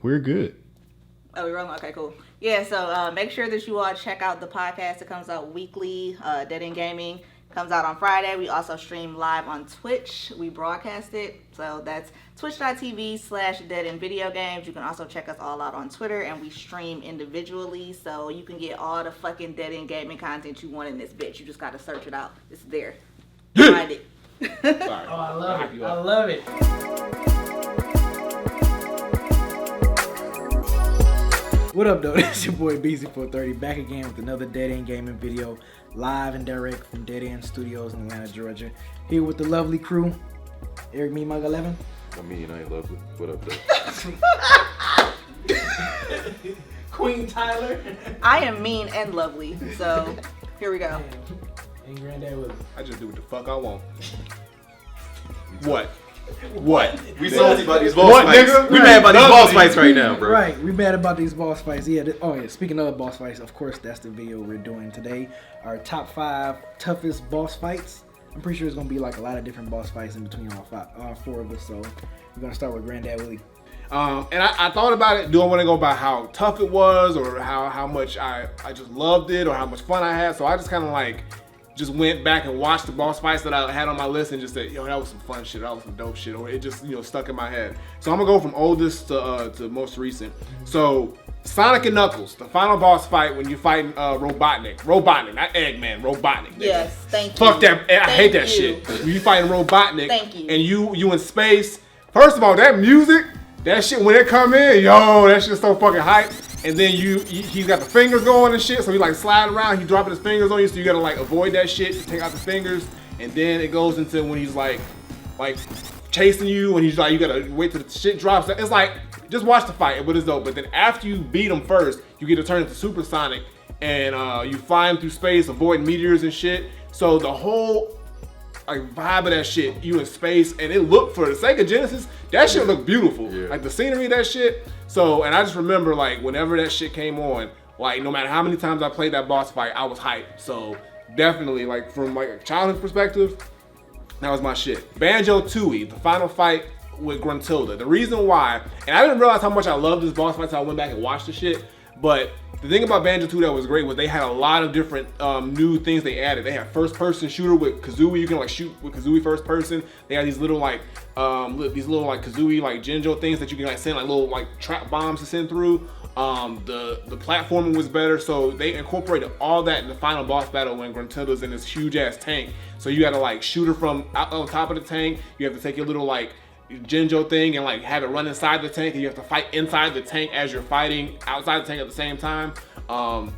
we're good. Oh, we're rolling? Okay, cool. Yeah, so make sure that you all check out the podcast. It comes out weekly. Dead End Gaming comes out on Friday. We also stream live on Twitch. We broadcast it. So that's twitch.tv/Dead End Video Games. You can also check us all out on Twitter, and we stream individually. So you can get all the fucking Dead End Gaming content you want in this bitch. You just got to search it out. It's there. Find it. Sorry. Oh, I love it. I love it. What up, though? It's your boy BZ430 back again with another Dead End Gaming video, live and direct from Dead End Studios in Atlanta, Georgia. Here with the lovely crew, Eric Me Mug 11. I mean, I ain't lovely. What up, though? Queen Tyler. I am mean and lovely, so here we go. And Granddad Willie. I just do what the fuck I want. What? We salty about these boss fights. Nigga? We mad about these boss fights right now, bro. Right, we mad about these boss fights. Yeah, speaking of boss fights, of course, that's the video we're doing today. Our top 5 toughest boss fights. I'm pretty sure it's going to be like a lot of different boss fights in between all 4 of us. So we're going to start with Granddad Willie. And I thought about it. Do I want to go by how tough it was, or how much I just loved it, or how much fun I had? So I just kind of just went back and watched the boss fights that I had on my list and just said, yo, that was some fun shit, that was some dope shit, or it just, stuck in my head. So I'm gonna go from oldest to most recent. So Sonic and Knuckles, the final boss fight when you fighting Robotnik, not Eggman, Robotnik. Yes, thank you. Fuck that, I hate that shit. When you fighting Robotnik, Thank you. And you in space. First of all, that music, that shit when it come in, yo, that shit's so fucking hype. And then he's got the fingers going and shit, so he sliding around, he dropping his fingers on you, so you gotta avoid that shit, take out the fingers, and then it goes into when he's like chasing you, and he's you gotta wait till the shit drops. It's just watch the fight, but it's dope. But then after you beat him first, you get to turn into Super Sonic, and you fly him through space, avoiding meteors and shit. So the whole vibe of that shit, you in space, and it looked, for the Sega Genesis, that shit looked beautiful. Yeah. The scenery, that shit. So, and I just remember whenever that shit came on, no matter how many times I played that boss fight, I was hyped. So definitely, from a childhood perspective, that was my shit. Banjo-Tooie, the final fight with Gruntilda. The reason why, and I didn't realize how much I loved this boss fight until I went back and watched the shit, but the thing about Banjo-Tooie that was great was they had a lot of different new things they added. They had first-person shooter with Kazooie. You can shoot with Kazooie first person. They had these little Kazooie Jinjo things that you can send little trap bombs to send through. The platforming was better, so they incorporated all that in the final boss battle when Gruntilda's in this huge ass tank. So you gotta shoot her from out on top of the tank. You have to take your little Jinjo thing and have it run inside the tank, and you have to fight inside the tank as you're fighting outside the tank at the same time,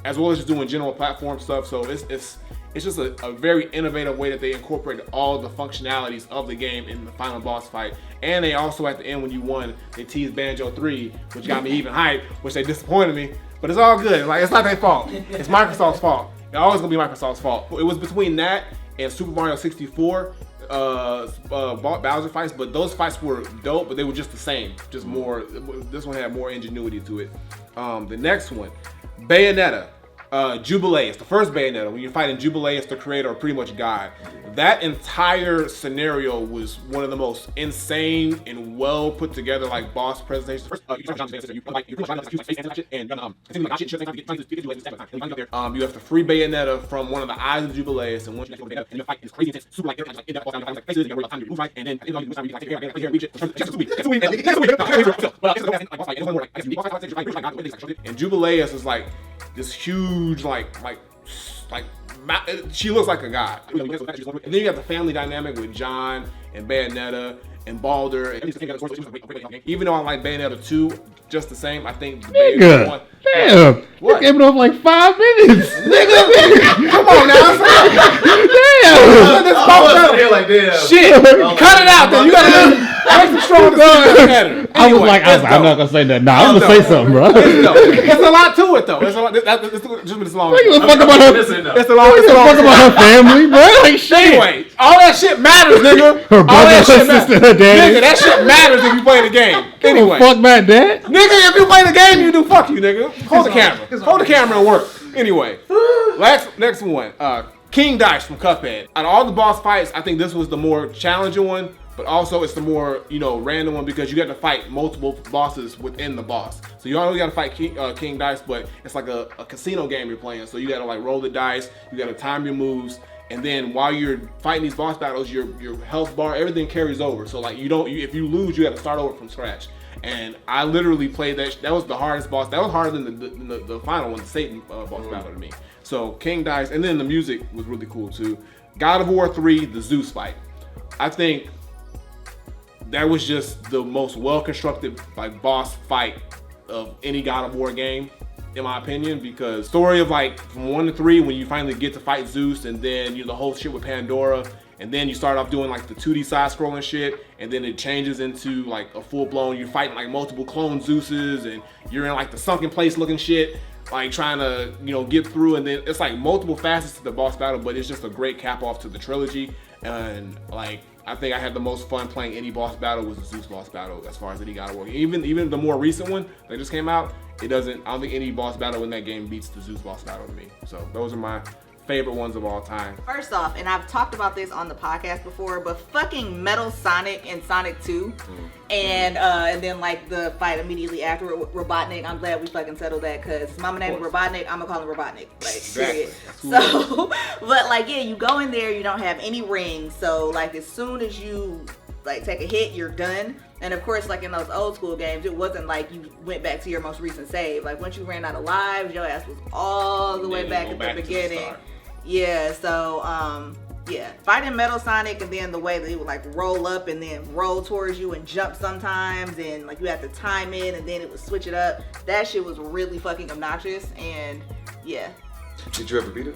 as well as just doing general platform stuff. So it's just a very innovative way that they incorporated all the functionalities of the game in the final boss fight. And they also, at the end when you won, they teased Banjo 3, which got me even hyped, which they disappointed me, but it's all good. It's not their fault. It's Microsoft's fault. It's always gonna be Microsoft's fault. It was between that and Super Mario 64 Bowser fights, but those fights were dope, but they were just the same, just more. This one had more ingenuity to it. The next one, Bayonetta, Jubileus, the first Bayonetta, when you're fighting Jubileus, the creator, or pretty much God. That entire scenario was one of the most insane and well put together boss presentations. You have to free Bayonetta from one of the eyes of Jubileus, and once you and the fight is crazy intense, super faces, you time to move right, and then and Jubileus is this huge she looks like a god. And then you got the family dynamic with John and Bayonetta and Baldur. Even though I like Bayonetta 2 just the same, I think Bayonetta 1. Damn! What? You gave it up 5 minutes. Nigga! Come on now. Damn! Damn. Shit! Cut it out then. You gotta make some strong competitor. I was I'm not gonna say that. Nah, I'm gonna say something, bro. It's a lot to it though. It's a lot. Just this long. Give a fuck about her. It's a long. Give a fuck about her family, bro. Shit. Anyway, all that shit matters, nigga. Her brother, her sister, her daddy. Nigga, that shit matters if you play the game. Anyway, fuck about that. Nigga, if you play the game, you do. Fuck you, nigga. Hold the camera. Hold the camera and work. Anyway, next one. King Dice from Cuphead. Out of all the boss fights, I think this was the more challenging one. but also it's the more, random one because you got to fight multiple bosses within the boss. So you only got to fight King Dice, but it's like a casino game you're playing. So you got to like roll the dice, you got to time your moves, and then while you're fighting these boss battles, your health bar, everything carries over. So like if you lose, you got to start over from scratch. And I literally played that. That was the hardest boss. That was harder than the final one, the Satan boss battle to me. So King Dice, and then the music was really cool too. God of War 3, the Zeus fight. I think that was just the most well-constructed like boss fight of any God of War game, in my opinion, because story of like from 1 to 3 when you finally get to fight Zeus, and then the whole shit with Pandora, and then you start off doing like the 2D side-scrolling shit, and then it changes into like a full-blown, you're fighting like multiple clone Zeuses, and you're in like the sunken place looking shit, like trying to get through, and then it's like multiple facets to the boss battle, but it's just a great cap off to the trilogy. And like I think I had the most fun playing any boss battle was the Zeus boss battle as far as any God of War. Even the more recent one that just came out, I don't think any boss battle in that game beats the Zeus boss battle to me. So those are my favorite ones of all time. First off, and I've talked about this on the podcast before, but fucking Metal Sonic and Sonic 2, and then like the fight immediately after Robotnik. I'm glad we fucking settled that because his mama name is Robotnik. I'm gonna call him Robotnik. Like, period. So, but like, yeah, you go in there, you don't have any rings, so like as soon as you like take a hit, you're done. And of course, like in those old school games, it wasn't like you went back to your most recent save. Like once you ran out of lives, your ass was all the way back at the beginning. Yeah, so fighting Metal Sonic, and then the way that he would like roll up and then roll towards you and jump sometimes, and like you had to time it and then it would switch it up. That shit was really fucking obnoxious, and yeah. Did you ever beat it?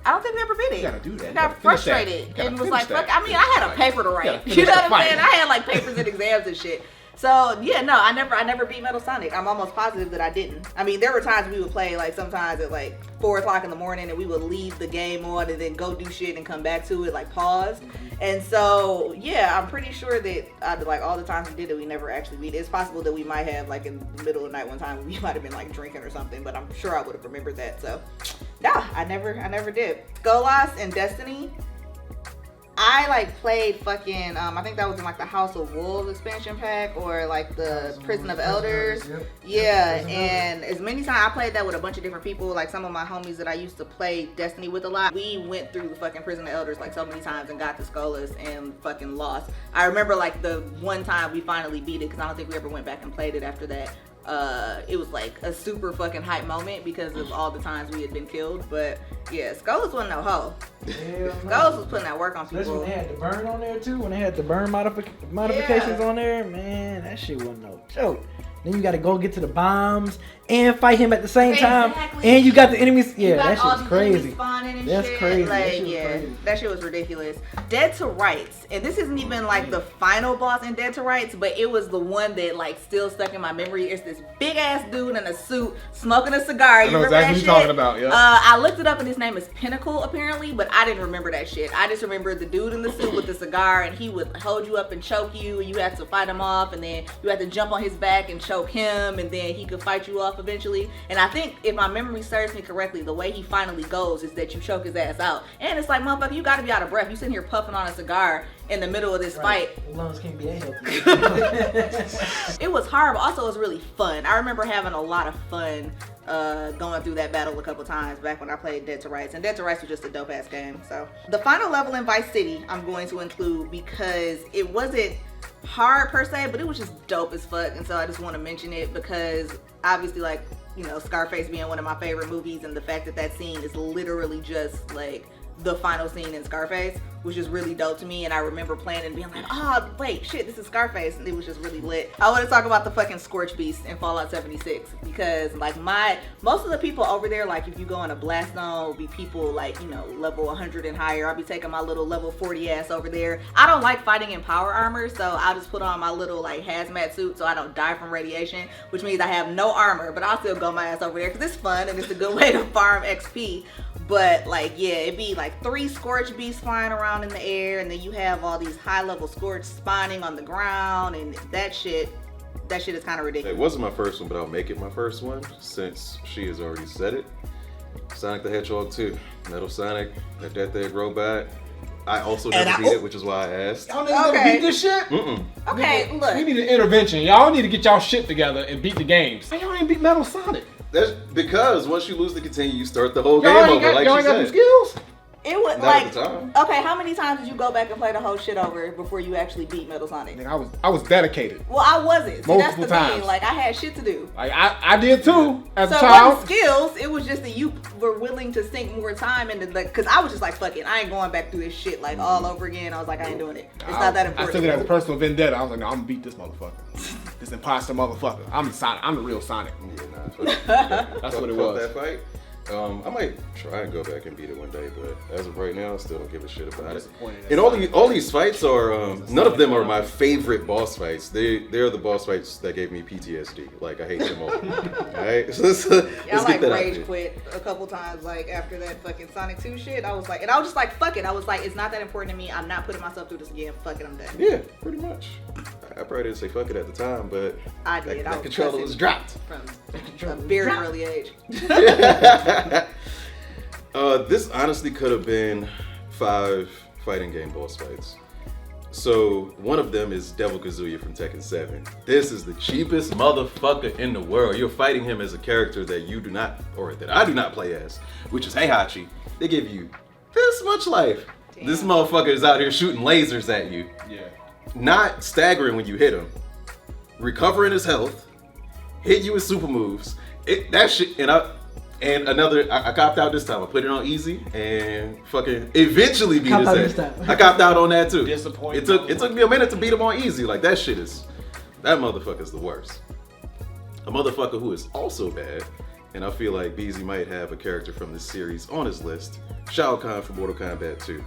I don't think we ever beat it. You gotta do that. I got frustrated and was like, fuck. I mean, I had a paper to write. You You know what I'm saying? I had like papers and exams and shit. So yeah, no, I never beat Metal Sonic. I'm almost positive that I didn't. I mean, there were times we would play like sometimes at like 4:00 in the morning, and we would leave the game on and then go do shit and come back to it, like pause. And so yeah, I'm pretty sure that like all the times we did it, we never actually beat it. It's possible that we might have like in the middle of the night one time we might have been like drinking or something, but I'm sure I would have remembered that. So no, I never did. Skolas and Destiny. I like played fucking I think that was in like the House of Wolves expansion pack or like the Prison of Elders. Yeah, and as many times I played that with a bunch of different people, like some of my homies that I used to play Destiny with a lot. We went through the fucking Prison of Elders like so many times and got to Skolas and fucking lost. I remember like the one time we finally beat it because I don't think we ever went back and played it after that. It was like a super fucking hype moment because of all the times we had been killed. But yeah, Skolas wasn't no hoe. Skolas was putting that work on people. Especially when they had the burn on there too. When they had the burn modifications on there, man, that shit wasn't no joke. Then you got to go get to the bombs and fight him at the same time, and you got the enemies. Yeah, that shit was crazy. That's shit. crazy. Like, that shit was yeah, crazy. that shit was ridiculous. Dead to Rights, and this isn't even like the final boss in Dead to Rights, but it was the one that like still stuck in my memory. It's this big ass dude in a suit smoking a cigar. You I know remember exactly that what you're shit? talking about. Yeah. I looked it up, and his name is Pinnacle apparently, but I didn't remember that shit. I just remember the dude in the suit with the cigar, and he would hold you up and choke you, and you had to fight him off, and then you had to jump on his back and choke him, and then he could fight you off eventually. And I think if my memory serves me correctly, the way he finally goes is that you choke his ass out. And it's like, motherfucker, you gotta be out of breath. You sitting here puffing on a cigar in the middle of this fight. Your lungs can't be that healthy. It was horrible. Also, it was really fun. I remember having a lot of fun going through that battle a couple times back when I played Dead to Rights. And Dead to Rights was just a dope ass game. So the final level in Vice City I'm going to include because it wasn't hard per se, but it was just dope as fuck. And so I just want to mention it because obviously, like, you know, Scarface being one of my favorite movies, and the fact that that scene is literally just like the final scene in Scarface, which is really dope to me. And I remember playing and being like, oh wait, shit, this is Scarface, and it was just really lit. I want to talk about the fucking Scorch Beast in Fallout 76 because like most of the people over there, like if you go in a blast zone, will be people like, you know, level 100 and higher. I'll be taking my little level 40 ass over there. I don't like fighting in power armor, so I'll just put on my little like hazmat suit so I don't die from radiation, which means I have no armor, but I'll still go my ass over there because it's fun and it's a good way to farm XP. But like, yeah, it'd be like 3 Scorch Beasts flying around in the air, and then you have all these high level Scorch spawning on the ground, and that shit is kind of ridiculous. It wasn't my first one, but I'll make it my first one since she has already said it. Sonic the Hedgehog 2, Metal Sonic, that Death Egg Robot, I also And never beat it, which is why I asked. Y'all niggas Okay. never beat this shit? Mm-mm. Okay, look. We need an intervention. Y'all need to get y'all shit together and beat the games. Man, y'all ain't beat Metal Sonic. That's because once you lose the continue, you start the whole Y'all game ain't over, got, like y'all she ain't got them said. skills? It was Not like, at the time. okay, how many times did you go back and play the whole shit over before you actually beat Metal Sonic? Nigga, I was dedicated. Well, I wasn't. See, that's the Multiple times. thing. Like, I had shit to do. Like I did too as So a it child. wasn't skills. It was just that you were willing to sink more time into like, cause I was just like, fuck it, I ain't going back through this shit like all over again. I was like, I ain't doing it. It's not that I important. took it as a personal vendetta. I was like, no, I'm gonna beat this motherfucker. This imposter motherfucker. I'm the Sonic. I'm the real Sonic. Yeah, nah, That's what it fuck was. that fight. I might try and go back and beat it one day, but as of right now, I still don't give a shit about it. Disappointed And all these fights are none of them are my favorite boss fights. They're the boss fights that gave me PTSD. Like I hate them all. Alright, so let's Yeah, get I like that out rage there. quit a couple times. Like after that fucking Sonic 2 shit, I was like, and I was just like, fuck it. I was like, it's not that important to me. I'm not putting myself through this again. Fuck it, I'm done. Yeah, pretty much. I probably didn't say fuck it at the time, but I did. I that was controller cussing was dropped. from a very early age. This honestly could have been 5 fighting game boss fights. So one of them is Devil Kazuya from Tekken 7. This is the cheapest motherfucker in the world. You're fighting him as a character that you do not, or that I do not play as, which is Heihachi. They give you this much life. Damn. This motherfucker is out here shooting lasers at you. Yeah. Not staggering when you hit him, recovering his health, hit you with super moves. That shit, and I copped out this time. I put it on easy and fucking eventually beat Copped out his this ass. time. I copped out on that too. Disappointing It took me a minute to beat him on easy. Like that motherfucker's the worst. A motherfucker who is also bad, and I feel like BZ might have a character from this series on his list. Shao Kahn from Mortal Kombat 2.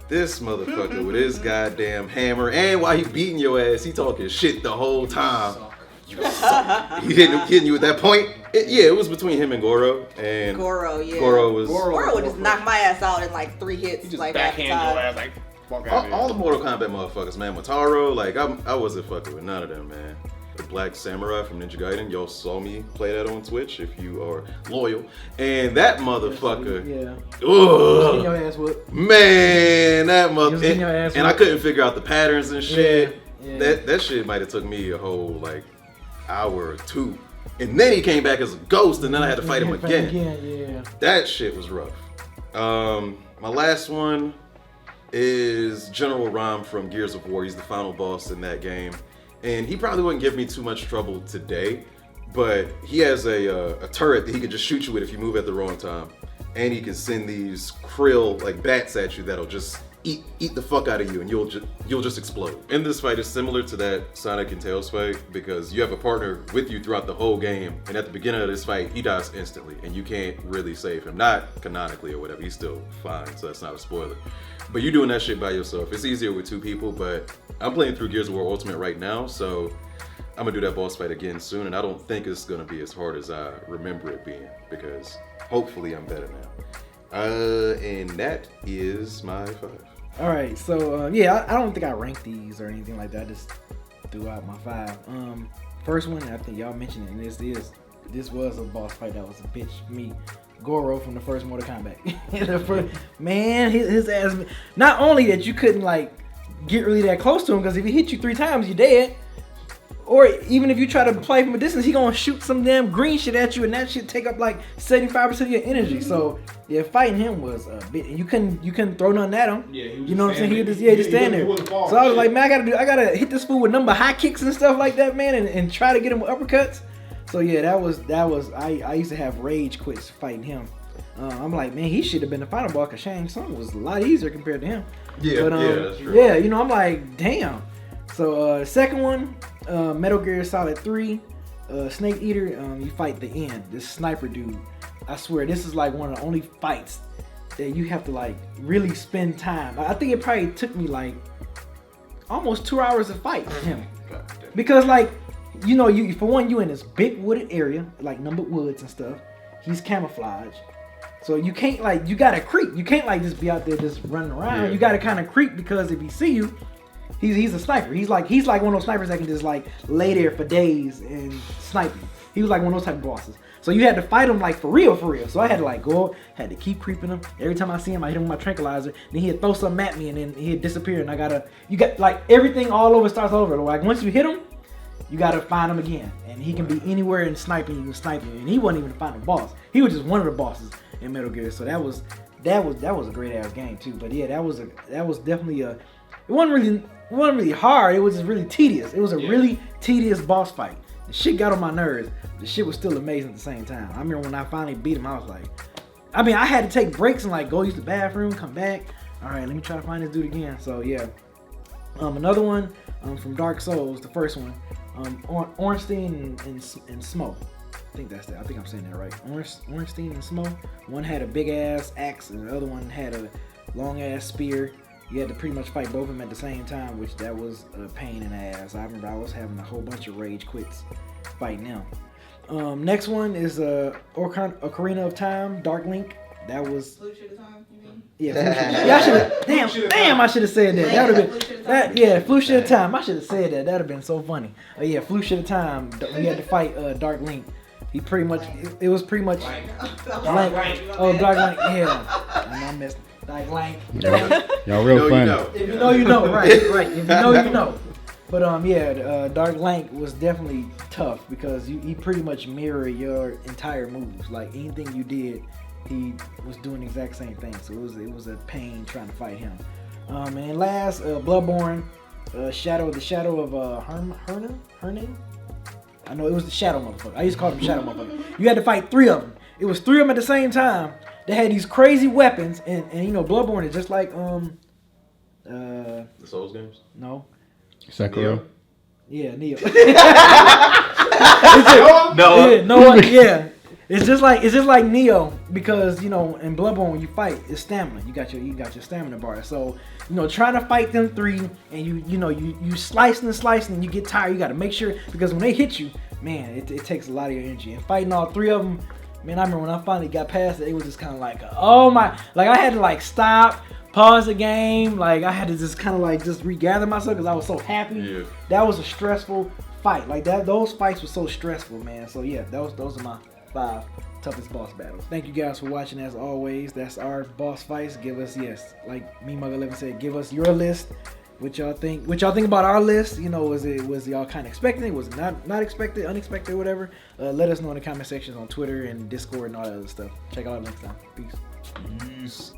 This motherfucker with his goddamn hammer, and while he beating your ass, he talking shit the whole time. You suck. He hitting you at that point. It was between him and Goro, and Goro, yeah. Goro was Goro would just knock my ass out in like 3 hits. You just like half the backhand your time. ass like fuck out of here. all the Mortal Kombat motherfuckers, man. Motaro, like I wasn't fucking with none of them, man. The Black Samurai from Ninja Gaiden, y'all saw me play that on Twitch if you are loyal, and that motherfucker. Yeah. Ugh. Getting your ass whooped. Man, that mother, was getting your ass and I whooped. couldn't figure out the patterns and shit. Yeah. That shit might have took me a whole like hour or 2, and then he came back as a ghost, and then I had to fight him again. Yeah. That shit was rough. My last one is General Ram from Gears of War. He's the final boss in that game, and he probably wouldn't give me too much trouble today, but he has a turret that he can just shoot you with if you move at the wrong time, and he can send these krill like bats at you that'll just eat the fuck out of you, and you'll just explode. And this fight is similar to that Sonic and Tails fight because you have a partner with you throughout the whole game, and at the beginning of this fight, he dies instantly, and you can't really save him. Not canonically or whatever, he's still fine, so that's not a spoiler. But you're doing that shit by yourself. It's easier with 2 people, but I'm playing through Gears of War Ultimate right now, so I'm gonna do that boss fight again soon, and I don't think it's gonna be as hard as I remember it being, because hopefully I'm better now. And that is my 5. All right, so yeah, I don't think I ranked these or anything like that. I just threw out my 5. First one, I think y'all mentioned it, and this was a boss fight that was a bitch for me. Goro from the first Mortal Kombat. Man, his ass. Not only that you couldn't like get really that close to him, because if he hit you 3 times, you're dead. Or even if you try to play from a distance, he gonna shoot some damn green shit at you, and that shit take up like 75% of your energy. So yeah, fighting him was a bit. And you couldn't throw nothing at him. Yeah, he was you know what I'm saying? He just would just stand there. wouldn't fall So I was and like, shit. man, I gotta hit this fool with number high kicks and stuff like that, man, and try to get him with uppercuts. So yeah, that was I used to have rage quits fighting him. I'm like, man, he should have been the final boss, because Shang Tsung was a lot easier compared to him. Yeah, that's true. Yeah, you know, I'm like, damn. So second one, Metal Gear Solid 3, Snake Eater, you fight the end, this sniper dude. I swear, this is like one of the only fights that you have to like really spend time. I think it probably took me like almost 2 hours to fight him. Because like, you know, you for one, you in this big wooded area, like numbered woods and stuff. He's camouflaged. So you can't like, you gotta creep. You can't like just be out there just running around. Yeah. You gotta kind of creep, because if he see you, He's a sniper. He's like one of those snipers that can just like lay there for days and snipe you. He was like one of those type of bosses. So you had to fight him like for real. So I had to like go, had to keep creeping him. Every time I see him, I hit him with my tranquilizer. Then he'd throw something at me, and then he'd disappear. And you got like everything all over starts over. Like once you hit him, you gotta find him again. And he can be anywhere and sniping. You can snipe him. And he wasn't even the final boss. He was just one of the bosses in Metal Gear. So that was a great ass game too. But yeah, that was definitely it wasn't really hard. It was just really tedious. It was a really tedious boss fight. The shit got on my nerves. The shit was still amazing at the same time. I remember when I finally beat him, I was like, I had to take breaks and like go use the bathroom, come back. All right, let me try to find this dude again. So yeah, another one from Dark Souls, the first one, Ornstein and Smoke. I think that's that. I think I'm saying that right. Ornstein and Smoke. One had a big ass axe, and the other one had a long ass spear. You had to pretty much fight both of them at the same time, which that was a pain in the ass. I remember I was having a whole bunch of rage quits fighting them. Next one is Ocarina of Time, Dark Link. That was Blue Sugar Time, you mean? yeah. I should have. I should have said that. That would have been that. Yeah, Blue Sugar Time. I should have said that. That'd have been so funny. Yeah, Blue Sugar Time. We had to fight Dark Link. He pretty much. It was pretty much. Blank. Oh, Dark Link. Yeah. And I missed. Like Blank. Y'all real funny. If you know, you know. Right. If you know, you know. But Dark Link was definitely tough because he pretty much mirrored your entire moves. Like anything you did, he was doing the exact same thing. So it was a pain trying to fight him. And last, Bloodborne, the Shadow of Hernan. I know it was the Shadow motherfucker. I used to call him Shadow motherfucker. You had to fight 3 of them. It was 3 of them at the same time. They had these crazy weapons, and Bloodborne is just like The Souls games? No. Sekiro. Yeah, Neo. No. Yeah. It's just like Neo because in Bloodborne when you fight it's stamina. You got your stamina bar. So trying to fight them 3 and you slicing and you get tired. You got to make sure because when they hit you, man, it takes a lot of your energy. And fighting all 3 of them, man, I remember when I finally got past it, it was just kind of like, oh my, like I had to like stop. Pause the game, like I had to just kind of like just regather myself because I was so happy. Yeah. That was a stressful fight. Like those fights were so stressful, man. So yeah, those are my 5 toughest boss battles. Thank you guys for watching as always. That's our boss fights. Give us like me Mugga 11 said, give us your list. What y'all think about our list? Was y'all kind of expecting it? Was it not expected, unexpected, whatever? Let us know in the comment sections on Twitter and Discord and all that other stuff. Check out our links down. Peace.